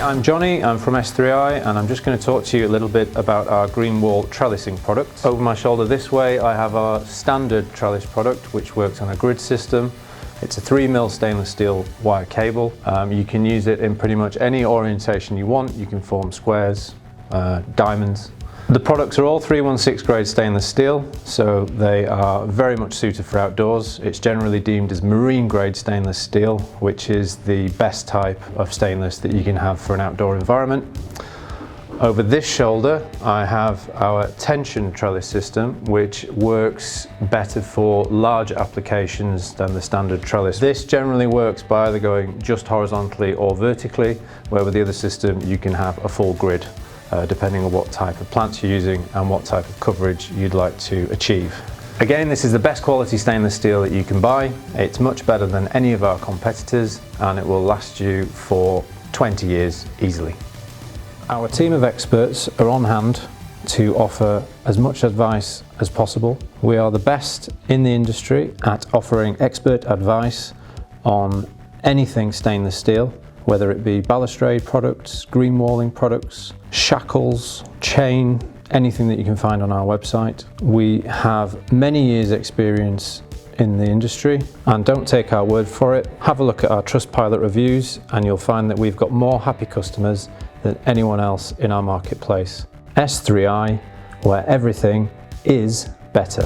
I'm Johnny, I'm from S3i, and I'm just going to talk to you a little bit about our green wall trellising product. Over my shoulder this way I have our standard trellis product, which works on a grid system. It's a 3mm stainless steel wire cable. You can use it in pretty much any orientation you want. You can form squares, diamonds. The products are all 316 grade stainless steel, so they are very much suited for outdoors. It's generally deemed as marine grade stainless steel, which is the best type of stainless that you can have for an outdoor environment. Over this shoulder I have our tension trellis system, which works better for large applications than the standard trellis. This generally works by either going just horizontally or vertically, where with the other system you can have a full grid. Depending on what type of plants you're using and what type of coverage you'd like to achieve. Again, this is the best quality stainless steel that you can buy. It's much better than any of our competitors, and it will last you for 20 years easily. Our team of experts are on hand to offer as much advice as possible. We are the best in the industry at offering expert advice on anything stainless steel, whether it be balustrade products, green walling products, shackles, chain, anything that you can find on our website. We have many years experience in the industry, and don't take our word for it. Have a look at our Trustpilot reviews and you'll find that we've got more happy customers than anyone else in our marketplace. S3i, where everything is better.